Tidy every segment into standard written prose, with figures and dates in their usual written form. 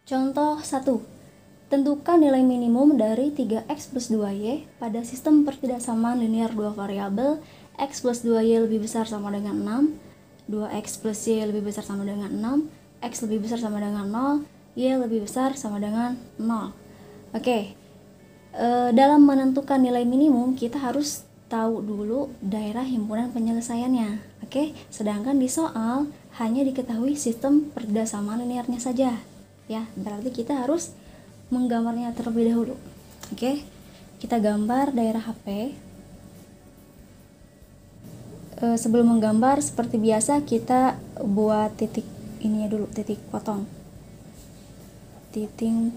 Contoh 1. Tentukan nilai minimum dari 3x plus 2y pada sistem pertidaksamaan linear dua variabel x plus 2y lebih besar sama dengan 6, 2x plus y lebih besar sama dengan 6, x lebih besar sama dengan 0, y lebih besar sama dengan 0. Oke, dalam menentukan nilai minimum kita harus tahu dulu daerah himpunan penyelesaiannya. Oke, sedangkan di soal hanya diketahui sistem pertidaksamaan linearnya saja. Ya, berarti kita harus menggambarnya terlebih dahulu. Oke, kita gambar daerah HP. Sebelum menggambar, seperti biasa kita buat titik ini dulu, titik potong. Titik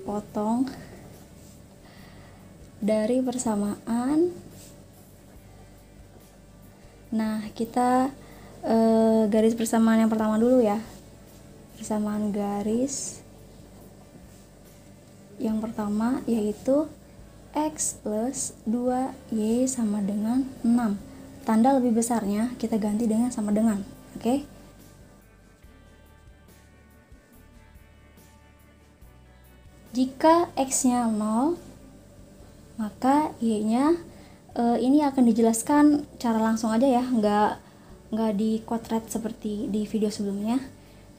potong dari persamaan. Nah, kita garis persamaan yang pertama dulu ya. Persamaan garis yang pertama yaitu x plus 2y sama dengan 6. Tanda lebih besarnya kita ganti dengan sama dengan. Oke? Jika x-nya 0, maka y-nya ini akan dijelaskan cara langsung aja ya, nggak di quadrat seperti di video sebelumnya.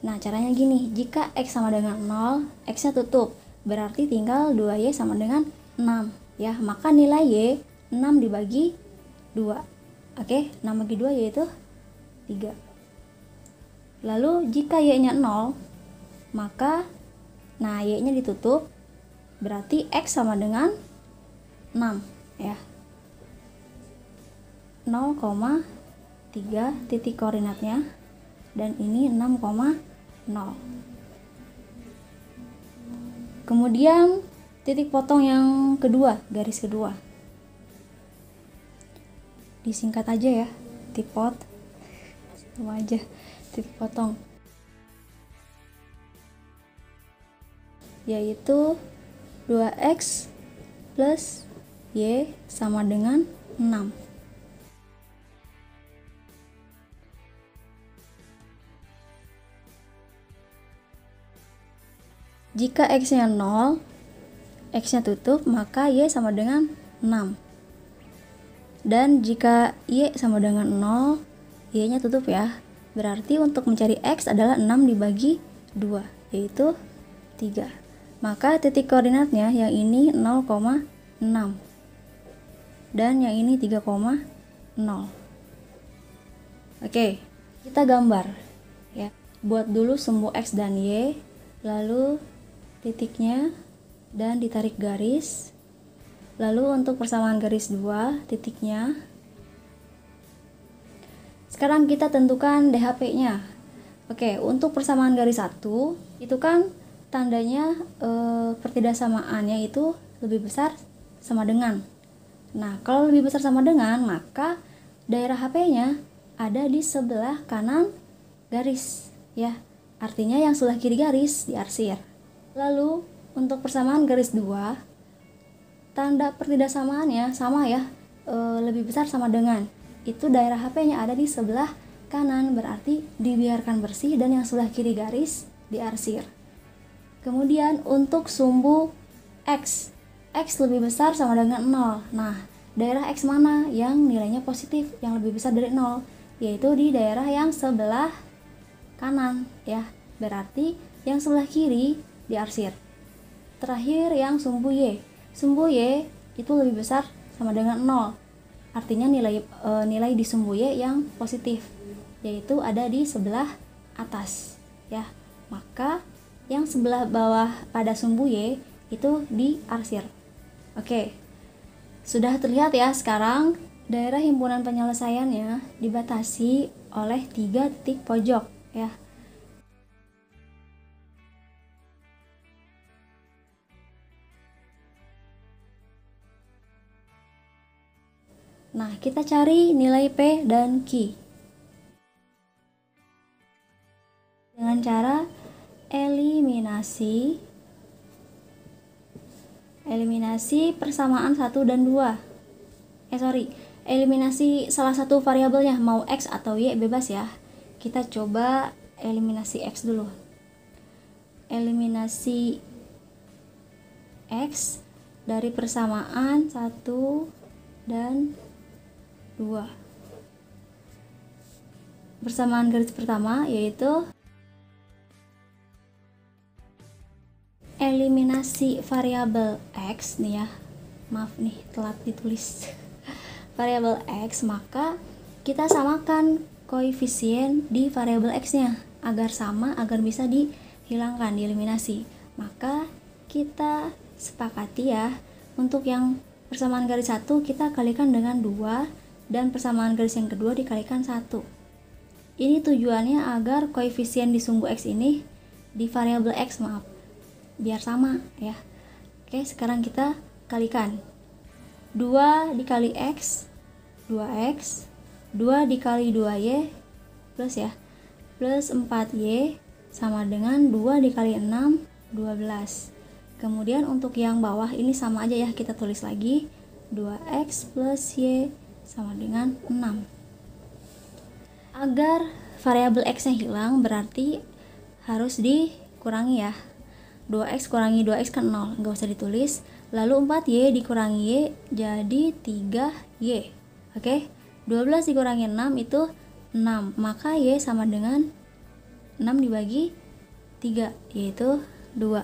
Nah, caranya gini, jika x sama dengan 0, x-nya tutup, berarti tinggal 2y sama dengan 6 ya, maka nilai y 6 dibagi 2. Oke, 6 bagi 2 yaitu 3. Lalu jika y-nya 0, maka y-nya ditutup, berarti x sama dengan 6 ya. 0,3 titik koordinatnya, dan ini 6,0. Kemudian titik potong yang kedua, garis kedua, disingkat aja ya, tipot, sama aja, titik potong, yaitu 2x plus y sama dengan 6. Jika x-nya 0, x-nya tutup, maka y sama dengan 6. Dan jika y sama dengan 0, y-nya tutup ya. Berarti untuk mencari x adalah 6 dibagi 2, yaitu 3. Maka titik koordinatnya yang ini 0,6 dan yang ini 3,0. Oke, kita gambar ya. Buat dulu sumbu x dan y, lalu titiknya dan ditarik garis. Lalu untuk persamaan garis 2 titiknya. Sekarang kita tentukan DHP-nya. Oke, untuk persamaan garis 1 itu kan tandanya pertidaksamaannya itu lebih besar sama dengan. Nah, kalau lebih besar sama dengan, maka daerah HP-nya ada di sebelah kanan garis ya. Artinya yang sebelah kiri garis diarsir. Lalu untuk persamaan garis 2, tanda pertidaksamaannya sama ya, lebih besar sama dengan. Itu daerah HP-nya ada di sebelah kanan, berarti dibiarkan bersih dan yang sebelah kiri garis diarsir. Kemudian untuk sumbu x lebih besar sama dengan 0. Nah, daerah x mana yang nilainya positif, yang lebih besar dari 0? Yaitu di daerah yang sebelah kanan ya. Berarti yang sebelah kiri diarsir. Terakhir yang sumbu y. Sumbu y itu lebih besar sama dengan 0. Artinya nilai di sumbu y yang positif, yaitu ada di sebelah atas ya. Maka yang sebelah bawah pada sumbu y itu diarsir. Oke. Sudah terlihat ya sekarang daerah himpunan penyelesaiannya dibatasi oleh 3 titik pojok ya. Nah, kita cari nilai P dan Q dengan cara eliminasi persamaan 1 dan 2. Eliminasi salah satu variabelnya, mau x atau y bebas ya. Kita coba eliminasi x dulu. eliminasi X dari persamaan 1 dan 2. Persamaan garis pertama yaitu eliminasi variabel X nih ya. Maaf nih telat ditulis. Variabel X, maka kita samakan koefisien di variabel X-nya agar sama, agar bisa dihilangkan, dieliminasi. Maka kita sepakati ya, untuk yang persamaan garis 1 kita kalikan dengan 2 dan persamaan garis yang kedua dikalikan 1. Ini tujuannya agar koefisien di sumbu X ini di variabel X, maaf, biar sama ya. Oke, sekarang kita kalikan 2 dikali X 2X, 2 dikali 2Y plus ya, plus 4Y sama dengan 2 dikali 6 12. Kemudian untuk yang bawah ini sama aja ya, kita tulis lagi 2X plus Y sama dengan 6. Agar variabel X nya hilang berarti harus dikurangi ya. 2X kurangi 2X kan 0, nggak usah ditulis. Lalu 4Y dikurangi Y jadi 3Y. Oke, 12 dikurangi 6 itu 6, maka Y sama dengan 6 dibagi 3, yaitu 2.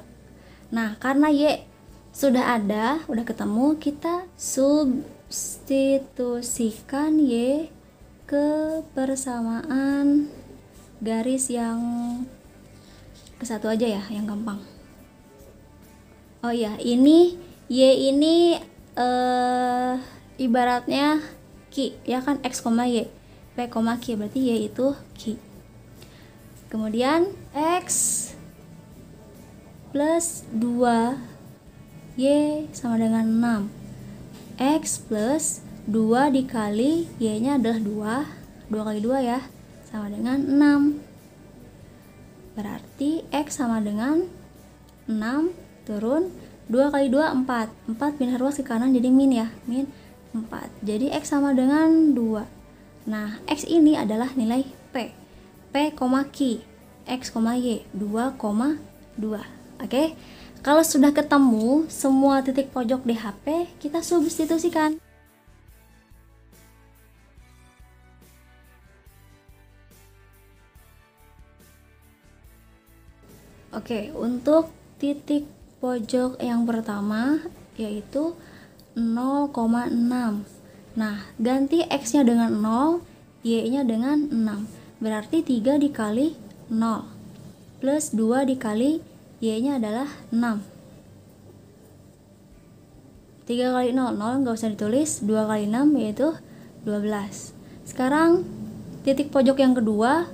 Nah, karena Y sudah ada, udah ketemu, kita substitusikan Y ke persamaan garis yang ke satu aja ya, yang gampang. Oh iya, ini Y ini ibaratnya Q ya kan, X, Y, P, Q, berarti Y itu Q. Kemudian X plus 2 Y sama dengan 6. X plus 2 dikali Y nya adalah 2 kali 2 ya, sama dengan 6. Berarti X sama dengan 6 turun 2 kali 2 4. 4 pindah ruas ke kanan jadi min ya, min 4. Jadi X sama dengan 2. Nah, X ini adalah nilai P, Q, X, Y 2,2. Oke, kalau sudah ketemu semua titik pojok DHP, kita substitusikan. Oke, untuk titik pojok yang pertama yaitu 0,6. Nah, ganti X nya dengan 0, Y nya dengan 6. Berarti 3 dikali 0 plus 2 dikali Y nya adalah 6. 3 kali 0, 0 nggak usah ditulis. 2 kali 6 yaitu 12. Sekarang titik pojok yang kedua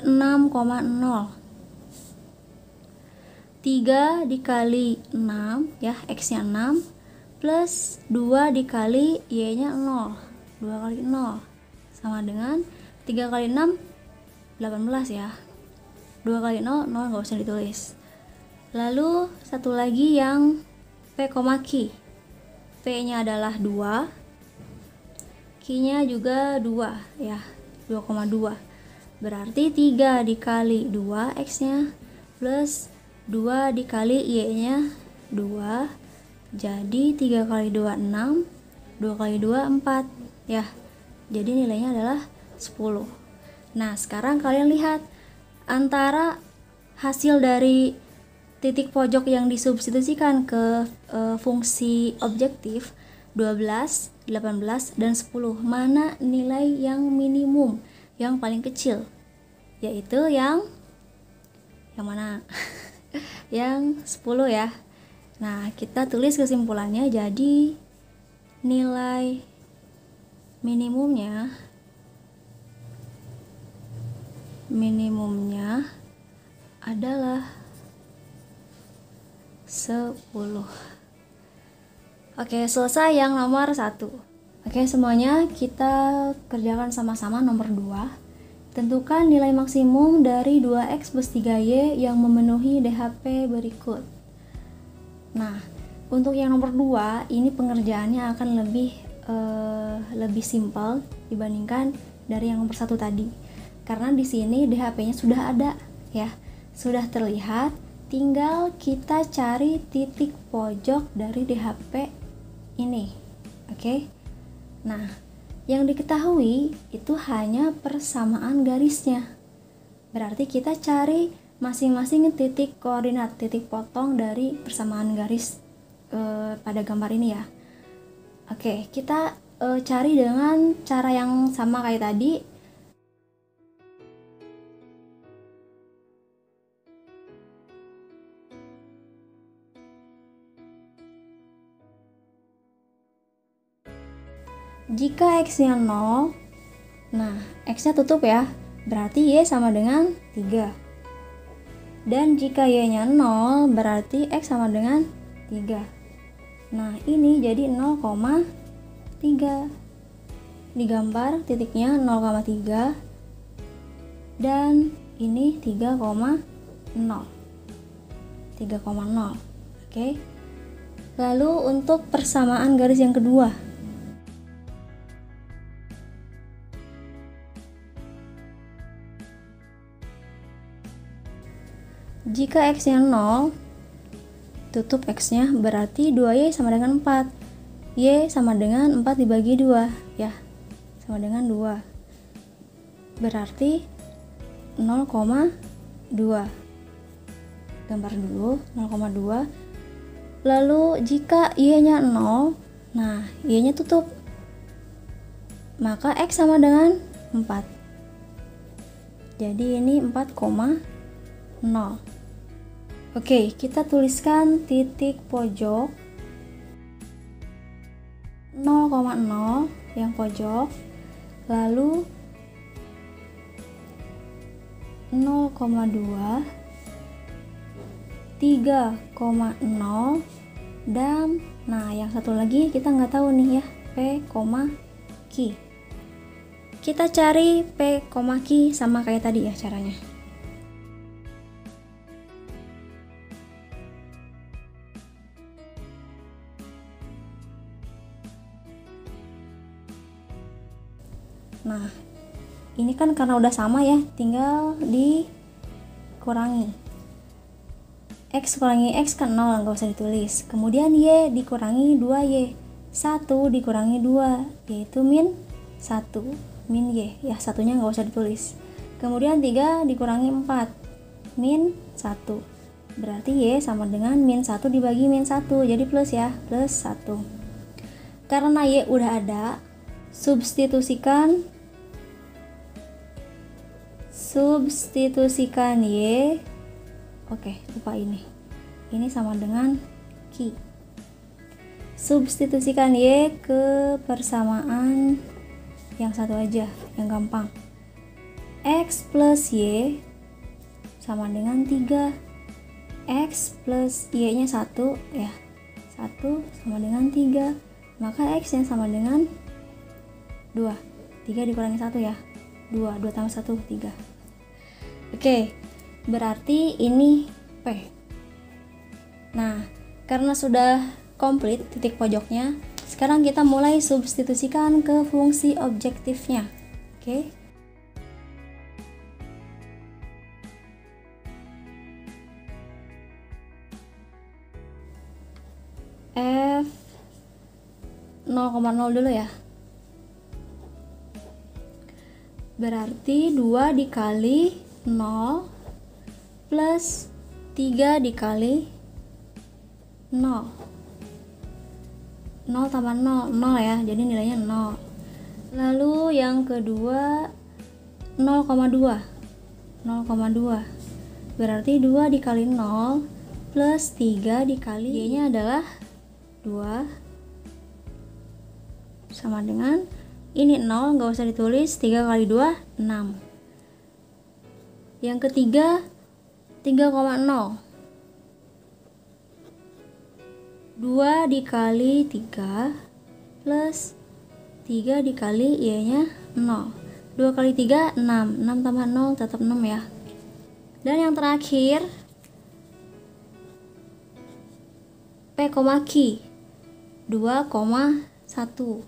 6,0. 3 dikali 6 ya, X nya 6 plus 2 dikali Y nya 0. 2 kali 0 sama dengan 3 kali 6 18 ya. 2 kali 0, 0 nggak usah ditulis. Lalu satu lagi yang P, Q. P nya adalah 2, Q nya juga 2 ya, 2,2. Berarti 3 dikali 2 X nya plus 2 dikali Y nya 2, jadi 3 kali 2 6, 2 kali 2 4 ya, jadi nilainya adalah 10. Nah, sekarang kalian lihat antara hasil dari titik pojok yang disubstitusikan ke fungsi objektif 12, 18, dan 10, mana nilai yang minimum, yang paling kecil, yaitu yang mana? Yang 10 ya. Nah, kita tulis kesimpulannya, jadi nilai minimumnya adalah 10. Oke, selesai yang nomor 1. Oke, semuanya kita kerjakan sama-sama nomor 2. Tentukan nilai maksimum dari 2X plus 3Y yang memenuhi DHP berikut. Nah, untuk yang nomor 2 ini pengerjaannya akan lebih simpel dibandingkan dari yang nomor 1 tadi. Karena di sini DHP-nya sudah ada ya, sudah terlihat tinggal kita cari titik pojok dari DHP ini. Oke. Nah, yang diketahui itu hanya persamaan garisnya. Berarti kita cari masing-masing titik koordinat, titik potong dari persamaan garis pada gambar ini ya. Oke, kita cari dengan cara yang sama kayak tadi. Jika X-nya 0, nah X-nya tutup ya, berarti Y sama dengan 3. Dan jika Y-nya 0, berarti X sama dengan 3. Nah, ini jadi 0,3. Digambar titiknya 0,3 dan ini 3,0. 3,0. Oke. Lalu untuk persamaan garis yang kedua, jika X-nya 0, tutup X-nya, berarti 2Y sama dengan 4. Y sama dengan 4 dibagi 2, ya. Sama dengan 2. Berarti 0,2. Gambar dulu 0,2. Lalu jika Y-nya 0, nah Y-nya tutup. Maka X sama dengan 4. Jadi ini 4,0. Oke, kita tuliskan titik pojok 0,0 yang pojok, lalu 0,2, 3,0, dan nah yang satu lagi kita nggak tahu nih ya, P, Q. Kita cari P, Q sama kayak tadi ya caranya. Nah, ini kan karena udah sama ya, tinggal dikurangi. X kurangi X kan 0, nggak usah ditulis. Kemudian Y dikurangi 2Y. 1 dikurangi 2, yaitu min 1. Min Y, ya satunya nggak usah ditulis. Kemudian 3 dikurangi 4, min 1. Berarti Y sama dengan min 1 dibagi min 1, jadi plus ya, plus 1. Karena Y udah ada, substitusikan Y. Oke, lupa ini sama dengan Q. Substitusikan Y ke persamaan yang satu aja, yang gampang. X plus Y sama dengan 3. X plus Y nya 1 ya, 1 sama dengan 3, maka X yang sama dengan 2. 3 dikurangi 1 ya, 2 tambah 1, 3. Oke, berarti ini P. Nah, karena sudah komplit titik pojoknya, sekarang kita mulai substitusikan ke fungsi objektifnya. Oke. F 0,0 dulu ya. Berarti 2 dikali 0 plus 3 dikali 0. 0 tambah 0, 0 ya, jadi nilainya 0. Lalu yang kedua 0,2. 0,2. Berarti 2 dikali 0 plus 3 dikali Y nya adalah 2 sama dengan ini 0, nggak usah ditulis, 3 kali 2 6. Yang ketiga 3,0. 2 dikali 3 plus 3 dikali Y nya 0. 2 kali 3 6. 6 tambah 0 tetap 6 ya. Dan yang terakhir P, Q 2,1.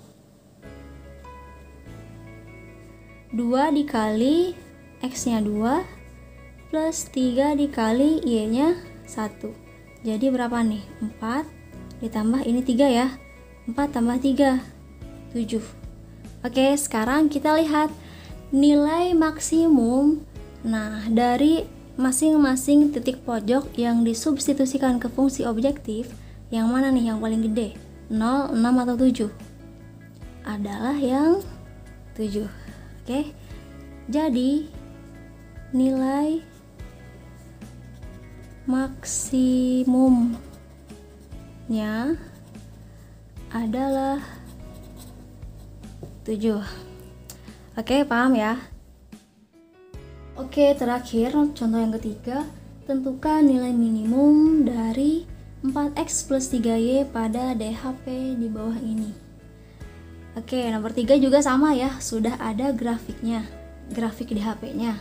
2 dikali X nya 2 plus 3 dikali Y nya 1. Jadi berapa nih? 4 ditambah ini 3 ya. 4 tambah 3 7. Oke, sekarang kita lihat nilai maksimum. Nah, dari masing-masing titik pojok yang disubstitusikan ke fungsi objektif, yang mana nih yang paling gede? 0, 6 atau 7? Adalah yang 7. Oke. Jadi nilai maksimumnya adalah 7. Oke, paham ya? Oke, terakhir contoh yang ketiga, tentukan nilai minimum dari 4x plus 3y pada DHP di bawah ini. Oke, nomor 3 juga sama ya, sudah ada grafiknya, grafik DHP-nya.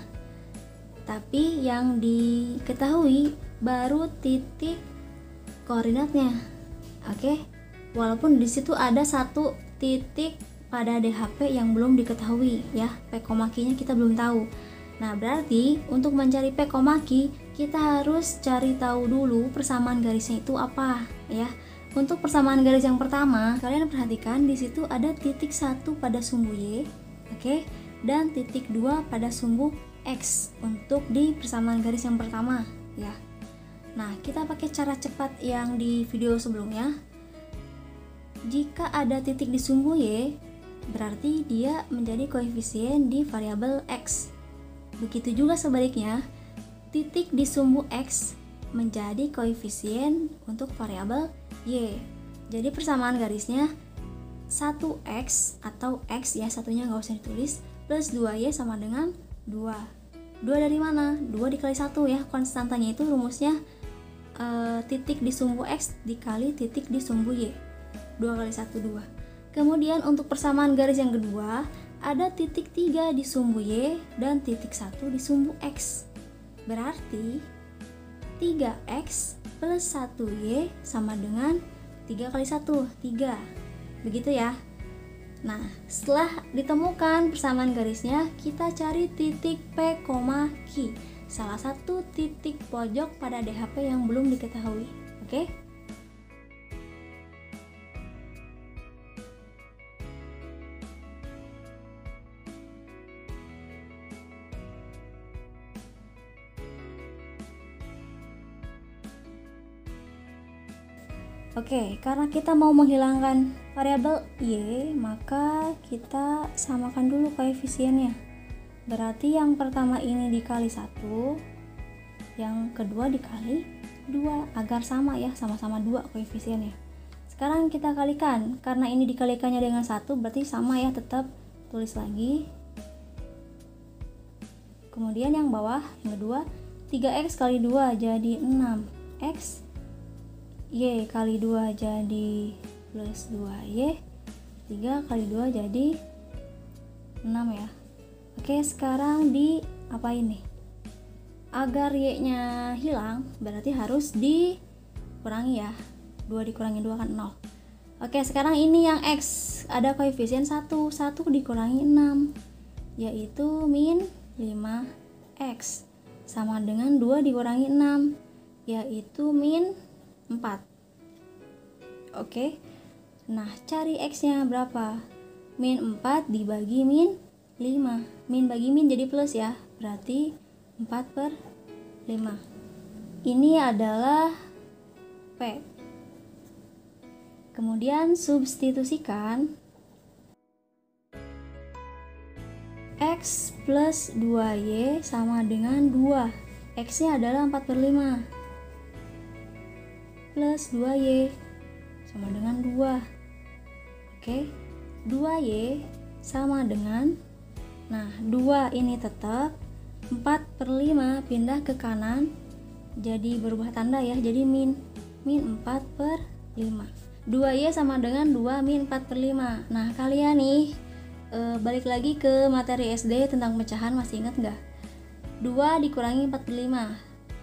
Tapi yang diketahui baru titik koordinatnya. Oke, walaupun di situ ada satu titik pada DHP yang belum diketahui ya, P, Q-nya kita belum tahu. Nah, berarti untuk mencari P, Q, kita harus cari tahu dulu persamaan garisnya itu apa ya. Untuk persamaan garis yang pertama, kalian perhatikan di situ ada titik 1 pada sumbu Y, oke, dan titik 2 pada sumbu X untuk di persamaan garis yang pertama ya. Nah, kita pakai cara cepat yang di video sebelumnya. Jika ada titik di sumbu Y, berarti dia menjadi koefisien di variabel X. Begitu juga sebaliknya, titik di sumbu X menjadi koefisien untuk variabel Y. Jadi persamaan garisnya 1x atau x ya, satunya nggak usah ditulis, plus 2y sama dengan 2. 2 dari mana? 2 dikali 1 ya, konstantanya itu rumusnya titik di sumbu x dikali titik di sumbu y. 2 kali 1, 2. Kemudian untuk persamaan garis yang kedua, ada titik 3 di sumbu y dan titik 1 di sumbu x. Berarti 3x plus 1y sama dengan 3 kali 1, 3. Begitu ya. Nah, setelah ditemukan persamaan garisnya, kita cari titik P, Q, salah satu titik pojok pada DHP yang belum diketahui. Oke? Oke, karena kita mau menghilangkan variabel y, maka kita samakan dulu koefisiennya. Berarti yang pertama ini dikali 1, yang kedua dikali 2, agar sama ya, sama-sama 2 koefisiennya. Sekarang kita kalikan, karena ini dikalikannya dengan 1, berarti sama ya, tetap tulis lagi. Kemudian yang bawah, yang kedua, 3x kali 2 jadi 6x, y kali 2 jadi plus 2y, 3 kali 2 jadi 6 ya. Oke, sekarang di apa ini? Agar y nya hilang berarti harus dikurangi ya, 2 dikurangi 2 kan 0. Oke, sekarang ini yang x ada koefisien 1 dikurangi 6 yaitu min 5x sama dengan 2 dikurangi 6 yaitu min 4. Oke. Nah, cari x-nya berapa? Min 4 dibagi min 5. Min bagi min jadi plus ya. Berarti 4/5. Ini adalah P. Kemudian substitusikan x plus 2y sama dengan 2. X-nya adalah 4/5. Plus 2y sama dengan 2. Oke, 2y sama dengan, nah 2 ini tetap, 4/5 pindah ke kanan jadi berubah tanda ya, jadi min 4/5. 2y sama dengan 2 min 4/5. Nah, kalian nih balik lagi ke materi SD tentang pecahan, masih ingat nggak? 2 dikurangi 4/5.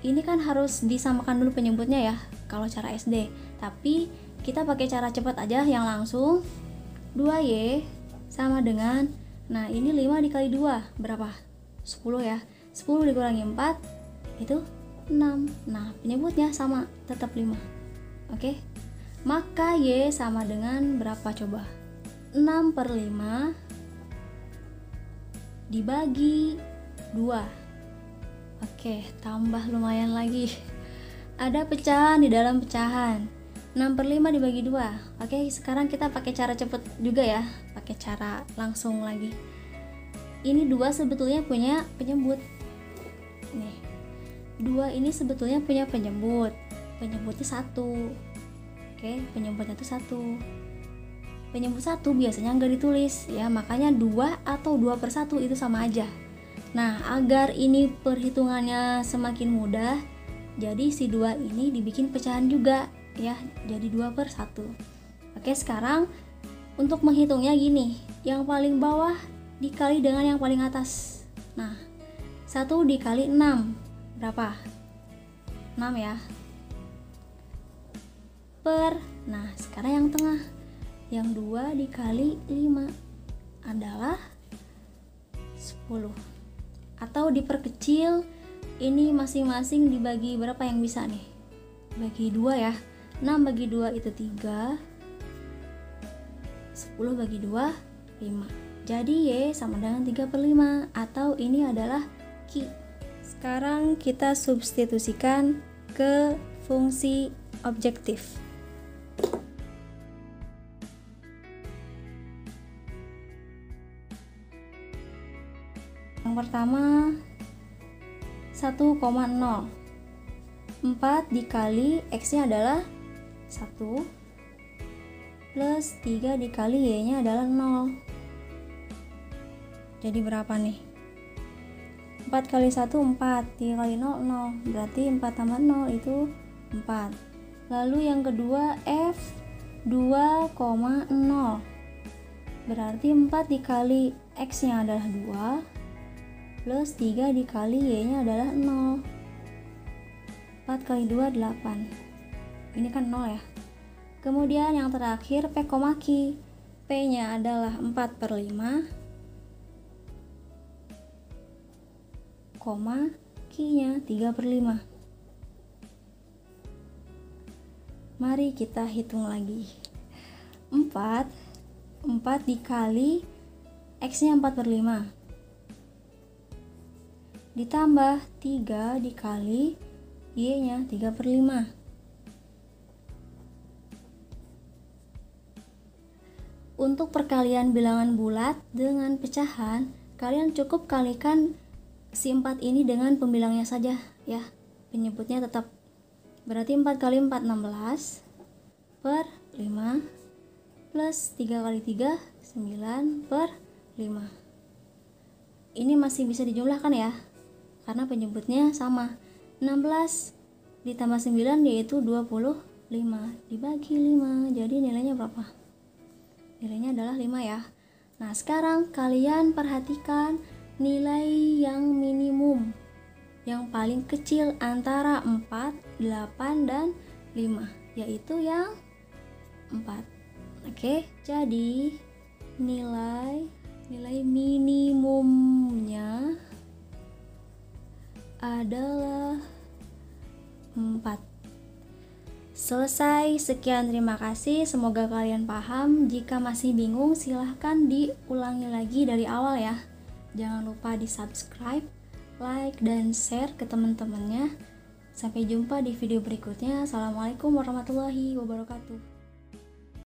Ini kan harus disamakan dulu penyebutnya ya kalau cara SD, tapi kita pakai cara cepat aja yang langsung. 2y sama dengan, nah ini 5 dikali 2 berapa? 10 ya. 10 dikurangi 4 itu 6. Nah, penyebutnya sama, tetap 5. Oke. Maka Y sama dengan berapa coba? 6/5 dibagi 2. Oke, tambah lumayan lagi. Ada pecahan di dalam pecahan. 6/5 dibagi 2. Oke, sekarang kita pakai cara cepet juga ya. Pakai cara langsung lagi. Ini 2 sebetulnya punya penyebut. Nih. 2 ini sebetulnya punya penyebut. Penyebutnya 1. Oke, penyebutnya itu 1. Penyebut 1 biasanya nggak ditulis ya, makanya 2 atau 2/1 itu sama aja. Nah, agar ini perhitungannya semakin mudah, jadi si 2 ini dibikin pecahan juga ya, jadi 2/1. Oke, sekarang untuk menghitungnya gini, yang paling bawah dikali dengan yang paling atas. Nah, 1 dikali 6 berapa? 6 ya. Nah, sekarang yang tengah, yang 2 dikali 5 adalah 10. Atau diperkecil, ini masing-masing dibagi berapa yang bisa nih? Bagi 2 ya. 6 bagi 2 itu 3. 10 bagi 2, 5. Jadi Y sama dengan 3/5, atau ini adalah Q. Sekarang kita substitusikan ke fungsi objektif. Yang pertama 1,0. 4 dikali X-nya adalah 1 plus 3 dikali Y-nya adalah 0. Jadi berapa nih? 4 kali 1 4, 3 kali 0 0, berarti 4 tambah 0 itu 4. Lalu yang kedua F 2,0, berarti 4 dikali X nya adalah 2 plus 3 dikali Y nya adalah 0. 4 kali 2 8, ini kan 0 ya. Kemudian yang terakhir P, Q. P nya adalah 4/5, Q-nya 3/5. Mari kita hitung lagi. 4 dikali X-nya 4/5 ditambah 3 dikali Y-nya 3/5. Untuk perkalian bilangan bulat dengan pecahan, kalian cukup kalikan si 4 ini dengan pembilangnya saja ya, penyebutnya tetap. Berarti 4 kali 4 16 per 5 plus 3 kali 3 9 per 5. Ini masih bisa dijumlahkan ya, karena penyebutnya sama. 16 ditambah 9 yaitu 25 dibagi 5, jadi nilainya berapa? Nilainya adalah 5 ya. Nah, sekarang kalian perhatikan nilai yang minimum, yang paling kecil antara 4, 8, dan 5, yaitu yang 4. Oke, jadi nilai minimumnya adalah 4. Selesai. Sekian, terima kasih. Semoga kalian paham. Jika masih bingung, silahkan diulangi lagi dari awal ya. Jangan lupa di subscribe, like, dan share ke teman-temannya. Sampai jumpa di video berikutnya. Assalamualaikum warahmatullahi wabarakatuh.